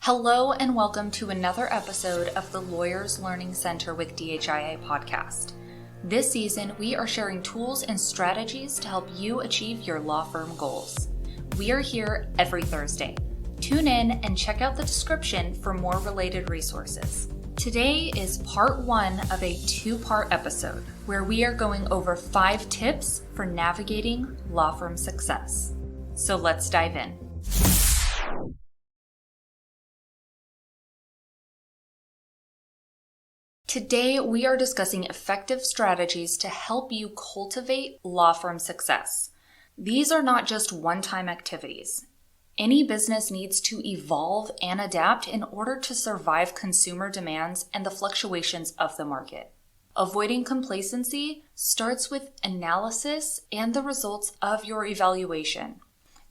Hello and welcome to another episode of the Lawyers Learning Center with DHIA podcast. This season, we are sharing tools and strategies to help you achieve your law firm goals. We are here every Thursday. Tune in and check out the description for more related resources. Today is part one of a two-part episode where we are going over 5 tips for navigating law firm success. So let's dive in. Today, we are discussing effective strategies to help you cultivate law firm success. These are not just one-time activities. Any business needs to evolve and adapt in order to survive consumer demands and the fluctuations of the market. Avoiding complacency starts with analysis and the results of your evaluation.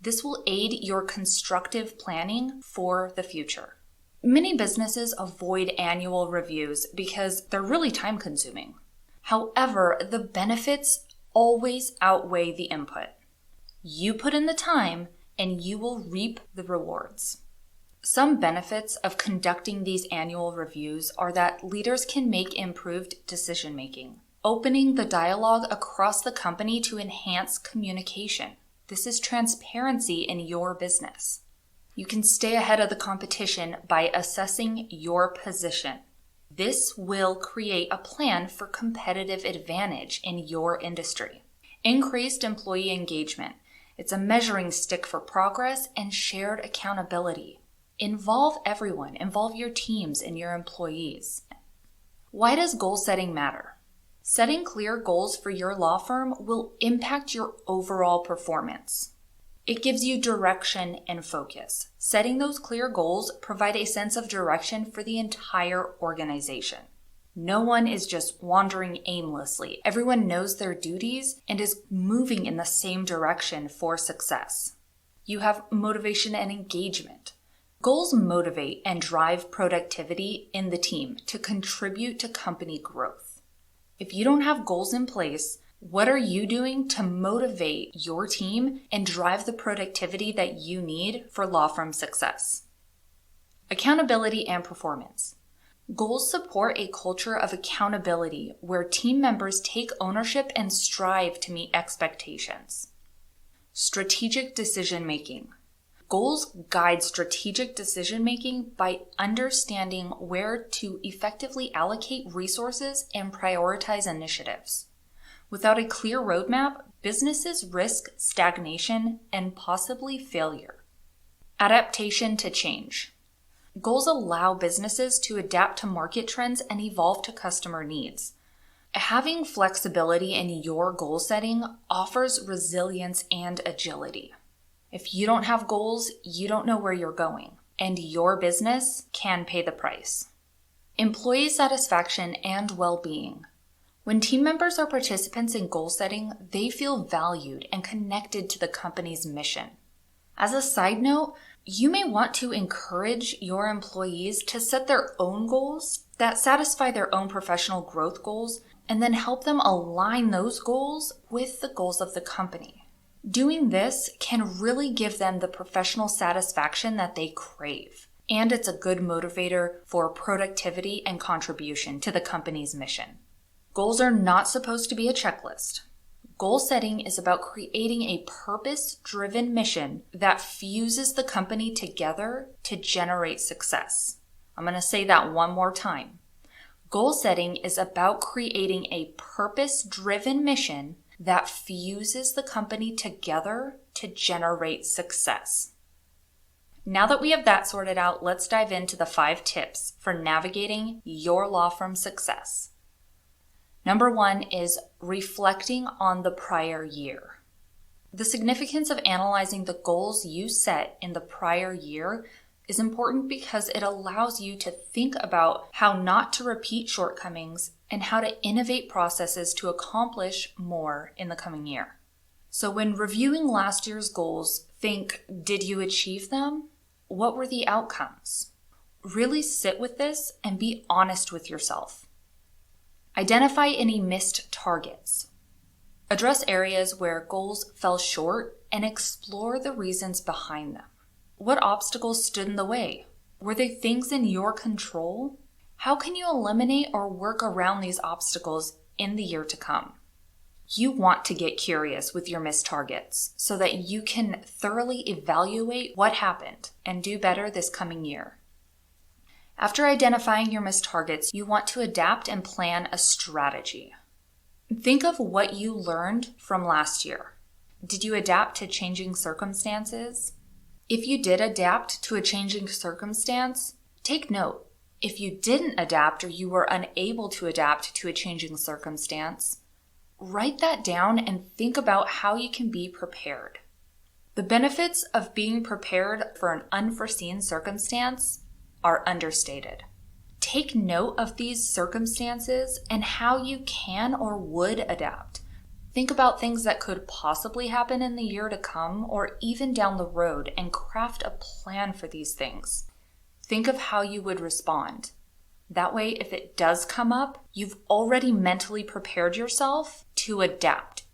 This will aid your constructive planning for the future. Many businesses avoid annual reviews because they're really time-consuming. However, the benefits always outweigh the input. You put in the time, and you will reap the rewards. Some benefits of conducting these annual reviews are that leaders can make improved decision-making, opening the dialogue across the company to enhance communication. This is transparency in your business. You can stay ahead of the competition by assessing your position. This will create a plan for competitive advantage in your industry. Increased employee engagement. It's a measuring stick for progress and shared accountability. Involve everyone. Involve your teams and your employees. Why does goal setting matter? Setting clear goals for your law firm will impact your overall performance. It gives you direction and focus. Setting those clear goals provide a sense of direction for the entire organization. No one is just wandering aimlessly. Everyone knows their duties and is moving in the same direction for success. You have motivation and engagement. Goals motivate and drive productivity in the team to contribute to company growth. If you don't have goals in place, what are you doing to motivate your team and drive the productivity that you need for law firm success? Accountability and performance. Goals support a culture of accountability where team members take ownership and strive to meet expectations. Strategic decision-making. Goals guide strategic decision-making by understanding where to effectively allocate resources and prioritize initiatives. Without a clear roadmap, businesses risk stagnation and possibly failure. Adaptation to change. Goals allow businesses to adapt to market trends and evolve to customer needs. Having flexibility in your goal setting offers resilience and agility. If you don't have goals, you don't know where you're going, and your business can pay the price. Employee satisfaction and well-being. When team members are participants in goal setting, they feel valued and connected to the company's mission. As a side note, you may want to encourage your employees to set their own goals that satisfy their own professional growth goals and then help them align those goals with the goals of the company. Doing this can really give them the professional satisfaction that they crave, and it's a good motivator for productivity and contribution to the company's mission. Goals are not supposed to be a checklist. Goal setting is about creating a purpose-driven mission that fuses the company together to generate success. I'm going to say that one more time. Goal setting is about creating a purpose-driven mission that fuses the company together to generate success. Now that we have that sorted out, let's dive into the 5 tips for navigating your law firm success. Number 1 is reflecting on the prior year. The significance of analyzing the goals you set in the prior year is important because it allows you to think about how not to repeat shortcomings and how to innovate processes to accomplish more in the coming year. So when reviewing last year's goals, think, did you achieve them? What were the outcomes? Really sit with this and be honest with yourself. Identify any missed targets. Address areas where goals fell short and explore the reasons behind them. What obstacles stood in the way? Were they things in your control? How can you eliminate or work around these obstacles in the year to come? You want to get curious with your missed targets so that you can thoroughly evaluate what happened and do better this coming year. After identifying your missed targets, you want to adapt and plan a strategy. Think of what you learned from last year. Did you adapt to changing circumstances? If you did adapt to a changing circumstance, take note. If you didn't adapt or you were unable to adapt to a changing circumstance, write that down and think about how you can be prepared. The benefits of being prepared for an unforeseen circumstance are understated. Take note of these circumstances and how you can or would adapt. Think about things that could possibly happen in the year to come or even down the road and craft a plan for these things. Think of how you would respond. That way, if it does come up, you've already mentally prepared yourself to adapt.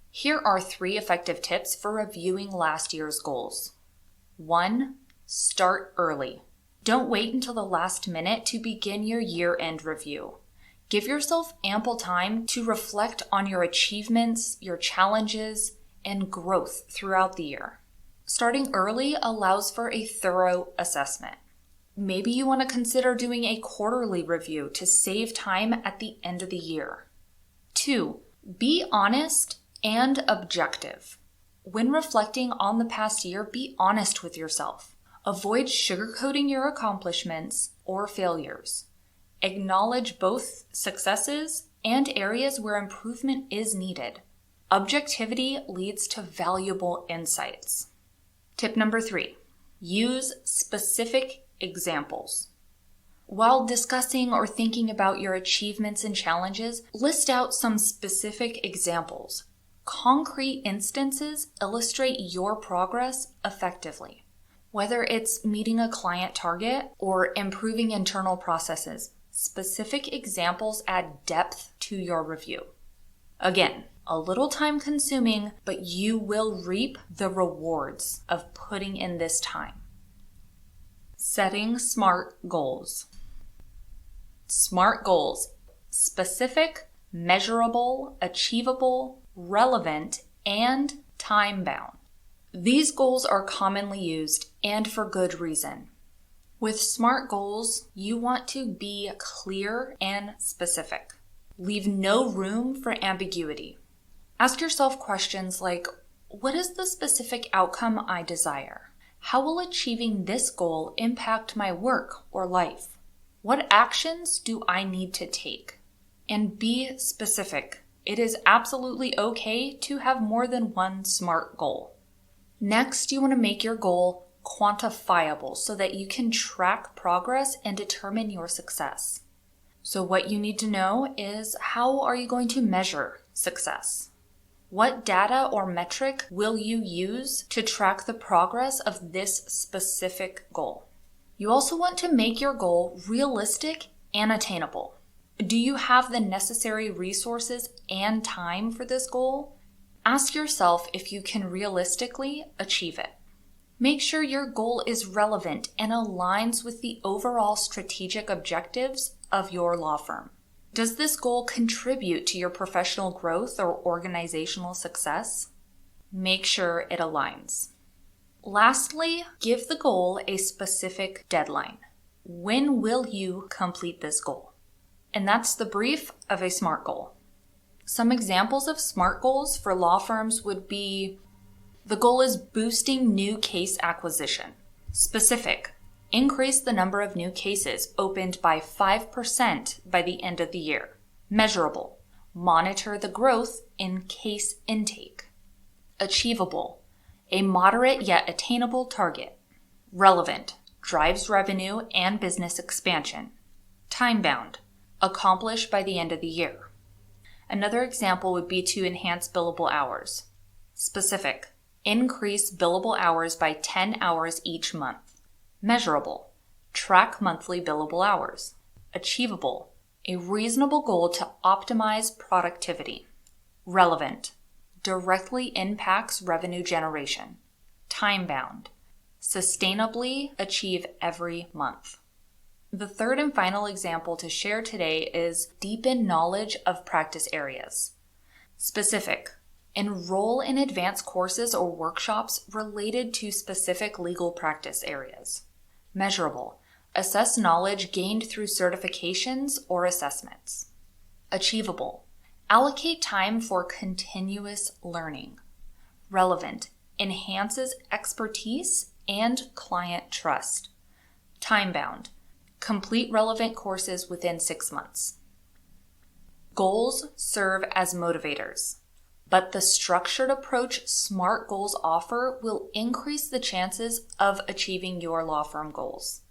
Here are 3 effective tips for reviewing last year's goals. 1. Start early. Don't wait until the last minute to begin your year-end review. Give yourself ample time to reflect on your achievements, your challenges, and growth throughout the year. Starting early allows for a thorough assessment. Maybe you want to consider doing a quarterly review to save time at the end of the year. 2. Be honest and objective. When reflecting on the past year, be honest with yourself. Avoid sugarcoating your accomplishments or failures. Acknowledge both successes and areas where improvement is needed. Objectivity leads to valuable insights. Tip number 3, use specific examples. While discussing or thinking about your achievements and challenges, list out some specific examples. Concrete instances illustrate your progress effectively. Whether it's meeting a client target or improving internal processes, specific examples add depth to your review. Again, a little time consuming, but you will reap the rewards of putting in this time. Setting SMART goals. SMART goals: specific, measurable, achievable, relevant, and time-bound. These goals are commonly used and for good reason. With SMART goals, you want to be clear and specific. Leave no room for ambiguity. Ask yourself questions like, what is the specific outcome I desire? How will achieving this goal impact my work or life? What actions do I need to take? And be specific. It is absolutely okay to have more than one SMART goal. Next, you want to make your goal quantifiable so that you can track progress and determine your success. So what you need to know is, how are you going to measure success? What data or metric will you use to track the progress of this specific goal? You also want to make your goal realistic and attainable. Do you have the necessary resources and time for this goal? Ask yourself if you can realistically achieve it. Make sure your goal is relevant and aligns with the overall strategic objectives of your law firm. Does this goal contribute to your professional growth or organizational success? Make sure it aligns. Lastly, give the goal a specific deadline. When will you complete this goal? And that's the brief of a SMART goal. Some examples of SMART goals for law firms would be, the goal is boosting new case acquisition. Specific: increase the number of new cases opened by 5% by the end of the year. Measurable: monitor the growth in case intake. Achievable: a moderate yet attainable target. Relevant: drives revenue and business expansion. Time-bound: accomplish by the end of the year. Another example would be to enhance billable hours. Specific: increase billable hours by 10 hours each month. Measurable: track monthly billable hours. Achievable: a reasonable goal to optimize productivity. Relevant: directly impacts revenue generation. Time-bound: Sustainably achieve every month. The third and final example to share today is deepen knowledge of practice areas. Specific. Enroll in advanced courses or workshops related to specific legal practice areas. Measurable. Assess knowledge gained through certifications or assessments. Achievable. Allocate time for continuous learning. Relevant. Enhances expertise and client trust. Time-bound. Complete relevant courses within 6 months. Goals serve as motivators, but the structured approach SMART goals offer will increase the chances of achieving your law firm goals.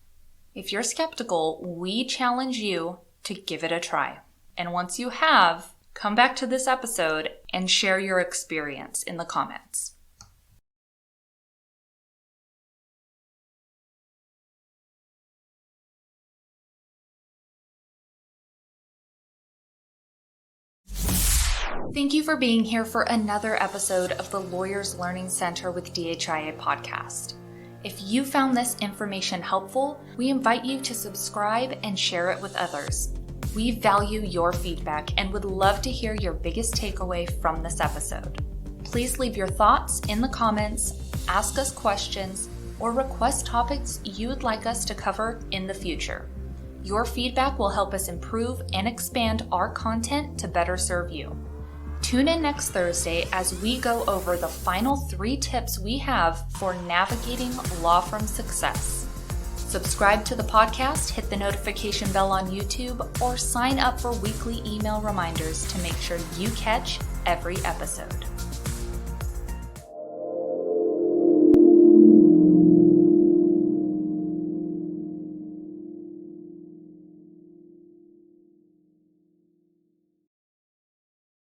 If you're skeptical, we challenge you to give it a try. And once you have, come back to this episode and share your experience in the comments. Thank you for being here for another episode of the Lawyers Learning Center with DHIA podcast. If you found this information helpful, we invite you to subscribe and share it with others. We value your feedback and would love to hear your biggest takeaway from this episode. Please leave your thoughts in the comments, ask us questions, or request topics you would like us to cover in the future. Your feedback will help us improve and expand our content to better serve you. Tune in next Thursday as we go over the final 3 tips we have for navigating law firm success. Subscribe to the podcast, hit the notification bell on YouTube, or sign up for weekly email reminders to make sure you catch every episode.